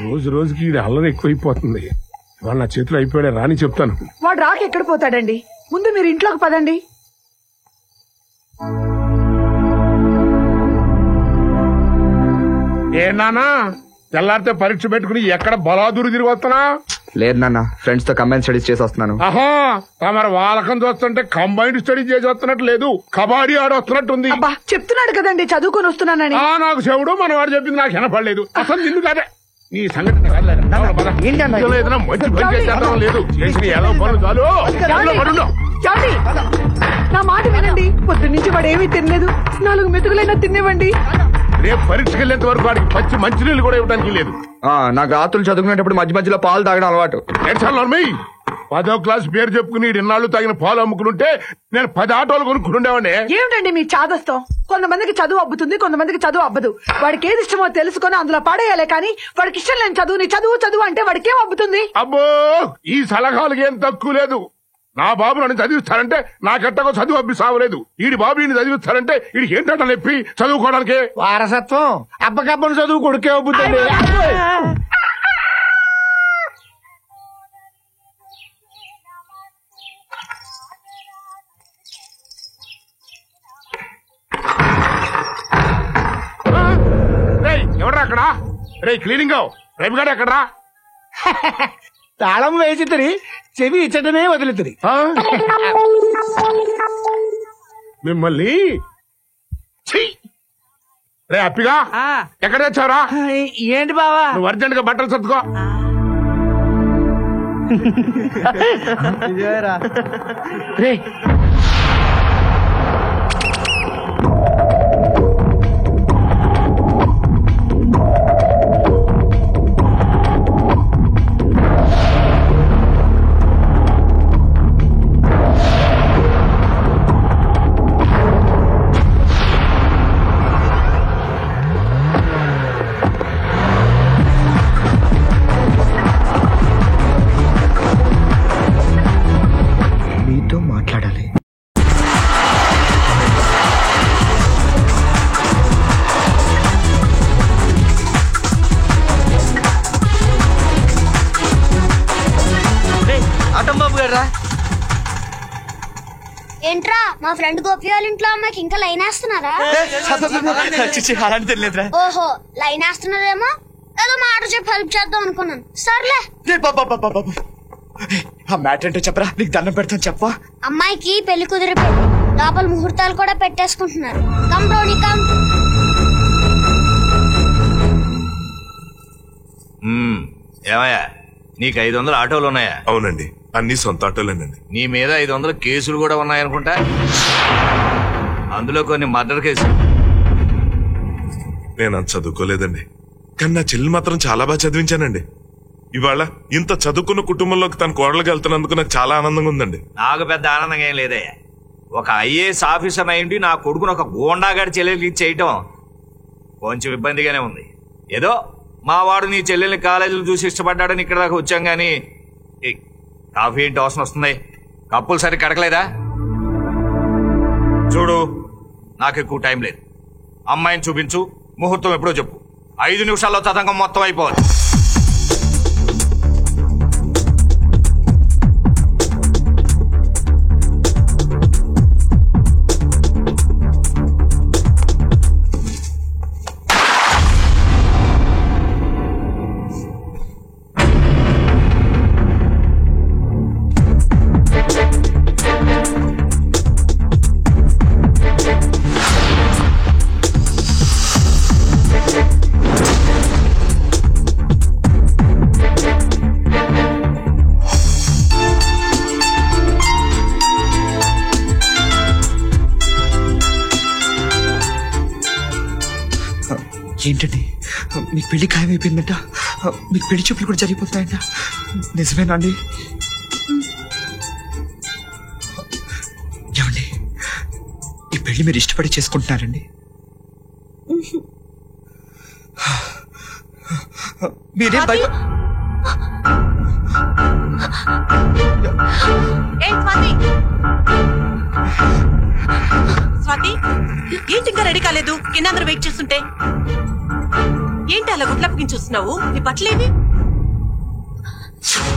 రోజు రోజుకి ఇది అల్లరి ఎక్కువైపోతుంది. వాడు నా చేతిలో అయిపోయాడే రాని చెప్తాను. వాడు రాక ఎక్కడ పోతాడండి? ముందు మీరు ఇంట్లోకి పదండి. ఏ నానా తెల్లారితే పరీక్ష పెట్టుకుని ఎక్కడ బలాదూరు తిరిగి వస్తున్నా? లేదు నాన్న, ఫ్రెండ్స్ తో కంబైన్ స్టడీస్ చేసి వస్తున్నాను. ఆహా, తమరు వాళ్ళకం చూస్తుంటే కంబైన్డ్ స్టడీ చేసి వస్తున్నట్టు లేదు, కబాడీ ఆడి వస్తున్నట్టుంది. అబ్బా చెప్తున్నాడు కదండి చదువుకొని వస్తున్నానని. నాకు చెవుడు మన వాడు చెప్పింది నాకు వినపడలేదు. అసలు నిన్ను కాదే నీ సంగతి లేదు చేసిన ఎలా పనులు చాలు. నా మాట వినండి. పొద్దు నుంచి వాడు ఏమీ తినలేదు. 4 మెతుకులైనా తినేవండి. రేపు పరీక్షకి వెళ్ళేంత వరకు వాడికి పచ్చి మంచినీళ్ళు కూడా ఇవ్వడానికి లేదు. నాకు రాత్రులు చదువుకునేటప్పుడు మధ్య మధ్యలో పాలు తాగడం అలవాటు. 10వ క్లాస్ పేరు చెప్పుకుని ఇన్నాళ్ళు తాగిన పాలు అమ్ముకుంటే నేను 10 ఆటోలు కొనుక్కుండేవాడిని. ఏమిటండి మీ చాదస్తం? కొంతమందికి చదువు అబ్బుతుంది, కొంతమందికి చదువు అబ్బదు. వాడికి ఏది ఇష్టమో తెలుసుకొని అందులో పడేయాలే కానీ వాడికి ఇష్టం లేని చదువుని చదువు చదువు అంటే వాడికి ఏం అబ్బుతుంది? అబ్బో, ఈ సలహాలకి ఏం తక్కువ లేదు. నా బాబు నన్ను చదివిస్తారంటే నాకెట్టకో చదువు అబ్బి సావలేదు. ఈడి బాబు ఈయన చదివిస్తారంటే వీడికి ఏంటంట నొప్పి చదువుకోవడానికి. వారసత్వం అబ్బకబ్బను చదువు కొడుకే అబ్బుతుంది. ఎవడ్రా అక్కడ? రే క్లీనింగ్ రవిగాడు ఎక్కడరా? తాళం వేసి చెవి ఇచ్చటనే వదులుతుంది. మిమ్మల్ని రే అప్పిగా ఎక్కడ తెచ్చావరా? ఏంటి బావా? నువ్వు అర్జెంట్ గా బట్టలు సర్దుకో. రే ఏంట్రా మా ఫ్రెండ్ గోపి వాళ్ళ ఇంట్లో అమ్మాయికి ఇంకా లైన్ వేస్తున్నారా? ఓహో లైన్ వేస్తున్నారేమో, ఏదో మాట చెప్పి హెల్ప్ చేద్దాం అనుకున్నాను. సర్లే ఆ మ్యాటర్ ఏంటో చెప్పరా, నీకు దండం పెడతాను చెప్పా. అమ్మాయికి పెళ్లి కుదిరిపోయింది, లోపల ముహూర్తాలు కూడా పెట్టేసుకుంటున్నారు. Come బ్రోని come. ఏమయ్యా నీకు 500 ఆటోలు ఉన్నాయా? అవునండి, అన్ని సొంత ఆటోలేనండి. నీ మీద 500 కేసులు కూడా ఉన్నాయనుకుంటా. అందులో కొన్ని మర్డర్ కేసులు. నేను అంత చదువుకోలేదండి, కానీ నా చెల్లి మాత్రం చాలా బాగా చదివించానండి. ఇవాళ ఇంత చదువుకున్న కుటుంబంలోకి తన కోడలుగా వెళ్తున్నందుకు నాకు చాలా ఆనందంగా ఉందండి. నాకు పెద్ద ఆనందంగా ఏం లేదయ్యా. ఒక ఐఏఎస్ ఆఫీసర్ అయ్యింది నా కొడుకును ఒక గోండాగాడి చెల్లెలకి చేయటం కొంచెం ఇబ్బందిగానే ఉంది. ఏదో మా వాడు నీ చెల్లెల్ని కాలేజీలు చూసి ఇష్టపడ్డాడని ఇక్కడ దాకా వచ్చాం గానీ కాఫీ ఏంటి అవసరం వస్తుంది? కప్పులు సరి కడకలేదా? చూడు, నాకు ఎక్కువ టైం లేదు. అమ్మాయిని చూపించు, ముహూర్తం ఎప్పుడో చెప్పు. 5 నిమిషాల్లో తతంగం మొత్తం అయిపోవాలి. ఏంటండి, మీకు పెళ్లి ఖాయమైపోయిందంట? మీకు పెళ్లి చూపులు కూడా జరిగిపోతాయంట? నిజమేనా అండి? ఏమండి, ఈ పెళ్లి మీరు ఇష్టపడి చేసుకుంటున్నారండి? మీరేం భయ స్వాతి ఏంటి ఇంకా రెడీ కాలేదు? కింద అందరూ వెయిట్ చేస్తుంటే ఏంటి అలా గుడ్లప్పకి చూస్తున్నావు? నీ బట్టలేవి?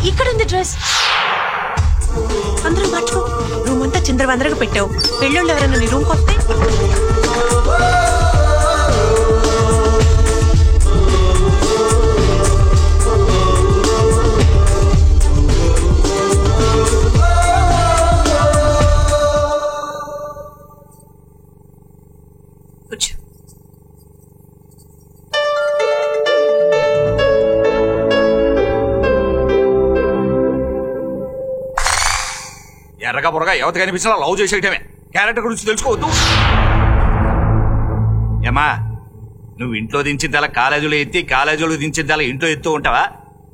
ఇక్కడుంది డ్రెస్. అందరూ మర్చిపో. రూమ్ అంతా చిందరవందరగా పెట్టావు. పెళ్ళోళ్ళు ఎవరైనా నీ రూమ్కి వస్తే ఎర్రగా పొరగా యువత కనిపించినా లవ్ చేసేయటమే. క్యారెక్టర్ గురించి తెలుసుకోవద్దు. ఏమా, నువ్వు ఇంట్లో దించిందలా కాలేజీలో ఎత్తి, కాలేజీలో దించిందలా ఇంట్లో ఎత్తు ఉంటావా?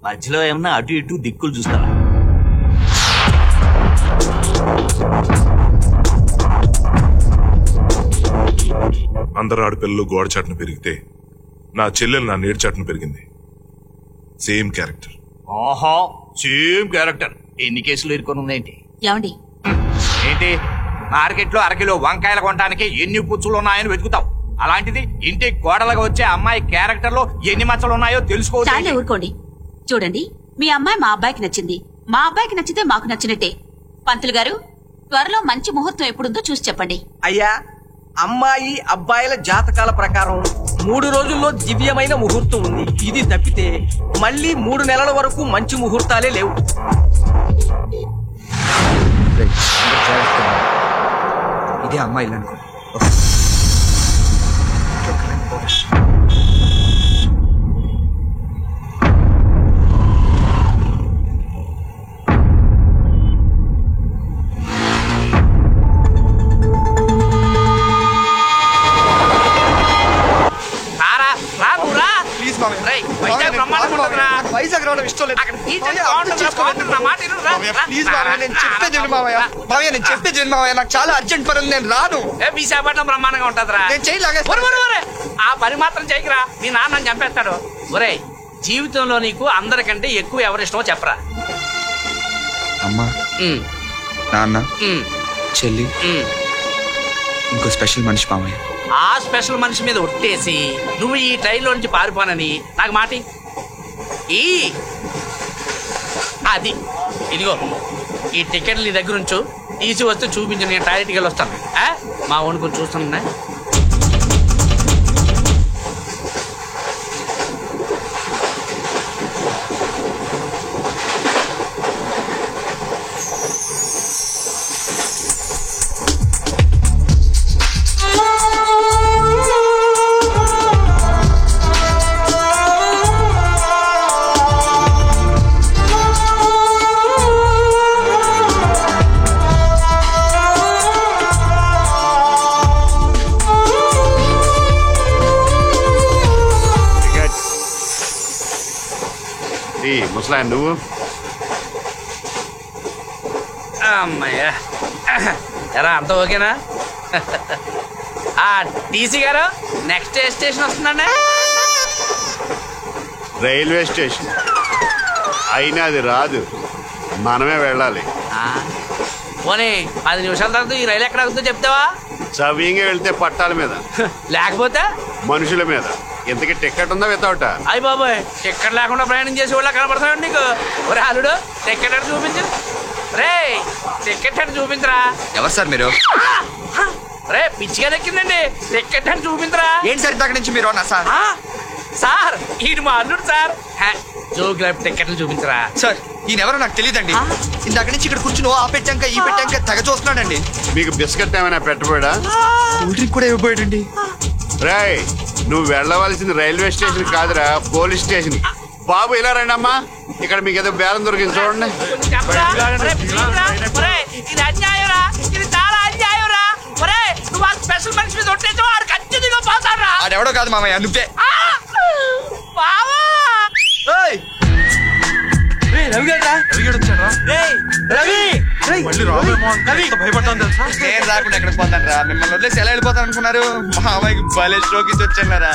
మధ్యలో ఏమన్నా అటు ఇటు దిక్కులు చూస్తావా? అందరు ఆడపిల్లలు గోడ చాటును పెరిగితే నా చెల్లెలు నా నీటి చాటును పెరిగింది. Same character. ఓహో, సేమ్ క్యారెక్టర్. ఎన్ని కేసులు ఇరుకొని ఉందేంటి? ఏమండి, ఏంటి మార్కెట్లో అరకిలో వంకాయలు కొనడానికి ఎన్ని పుచ్చులు ఉన్నాయని వెతుకుతావు? అలాంటిది ఇంటి కోడలుగా వచ్చే అమ్మాయి క్యారెక్టర్ లో ఎన్ని మచ్చలు ఉన్నాయో తెలుసుకోవాలి. ఊరుకోండి. చూడండి, మీ అమ్మాయి మా అబ్బాయికి నచ్చింది, మా అబ్బాయికి నచ్చితే మాకు నచ్చినట్టే. పంతులు గారు, త్వరలో మంచి ముహూర్తం ఎప్పుడుందో చూసి చెప్పండి. అయ్యా, అమ్మాయి అబ్బాయిల జాతకాల ప్రకారం 3 రోజుల్లో దివ్యమైన ముహూర్తం ఉంది. ఇది తప్పితే మళ్ళీ 3 నెలల వరకు మంచి ముహూర్తాలే లేవు. ఇదే అమ్మాయిలు అనుకో. వైజాగ్ రావడం ఇష్టం లేదు. నేను చెప్పేది మావయ్య, నాకు చాలా అర్జెంట్ పని ఉంది, నేను రాను. విశాఖపట్నం బ్రహ్మాండంగా ఉంటదిరా. నేను చేయలాగే. ఆ పని మాత్రం చేయకురా, మీ నాన్న చంపేస్తాడు. ఒరే, జీవితంలో నీకు అందరికంటే ఎక్కువ ఎవరిష్టమో చెప్పరా? అమ్మా, నాన్న, చెల్లి, ఇంకో స్పెషల్ మనిషి మామయ్య. ఆ స్పెషల్ మనిషి మీద ఒట్టేసి నువ్వు ఈ ట్రైన్లో నుంచి పారిపోనని నాకు మాటి. అది ఇదిగో ఈ టికెట్లు నీ దగ్గర ఉంచు. తీసి వస్తే చూపించు, నేను టాయిలెట్కి వెళ్ళి వస్తాను. మా ఓన్ కొంచెం చూస్తున్నా. ముసలాయన నువ్వు? అమ్మయ్యా, ఎరా అంత ఓకేనా? టీసీ గారు, నెక్స్ట్ ఏ స్టేషన్ వస్తుందండి? Railway station. అయినా అది రాదు, మనమే వెళ్ళాలి. పోనీ 10 నిమిషాల తర్వాత ఈ రైలు ఎక్కడ అవుతుందో చెప్తావా? సవ్యంగా వెళ్తే పట్టాల మీద, లేకపోతే మనుషుల మీద. ఇంతకీ టికెట్ ఉందా వితౌట్? అయ్యి బాబోయ్, టికెట్ లేకుండా ప్రయాణం చేసే వాళ్ళ కనపడతాడు నీకు. ఒరే అల్లుడు, టికెట్ అంటే చూపించు. రే, టికెట్ అంటే చూపించరా. ఎవరు సార్ మీరు? రే, పిచ్చిగా దక్కిందండి. టికెట్ అంటే చూపించరా. ఏంటి సార్ ఇంతకు నుంచి మీరు అన్నా సార్? సార్, ఈయన మా అల్లుడు సార్. జోక్ లైఫ్ టికెట్లు చూపించరా. సార్, ఈయన ఎవరో నాకు తెలియదండి. ఇందాక నుంచి ఇక్కడ కూర్చుని ఆ పెట్టాక ఈ పెట్టాక తెగ చూస్తున్నాడండి. మీకు బిస్కెట్ ఏమైనా పెట్టబోయా? కూల్ డ్రింక్ కూడా ఇవ్వబోయాడండి. రాయ్, నువ్వు వెళ్ళవలసింది రైల్వే స్టేషన్ కాదురా, పోలీస్ స్టేషన్. బాబు ఇలా రండి అమ్మా, ఇక్కడ మీకు ఏదో బేరం దొరికింది చూడండి. ఇది అన్యాయంరా, ఇది చాలా అన్యాయంరా. నువ్వు ఆ స్పెషల్ మనిషి మీద ఉంటే వాడికి అత్యధిగా పోతారా. ఆడెవడో కాదు మామయ్య, నువ్వే. నేను రాకుండా ఎక్కడికి పోతాను రా? మిమ్మల్ని వదిలేసి ఎలా వెళ్ళిపోతాను అనుకున్నారు? మామయ్యకి భలే షోకి వచ్చాను రా.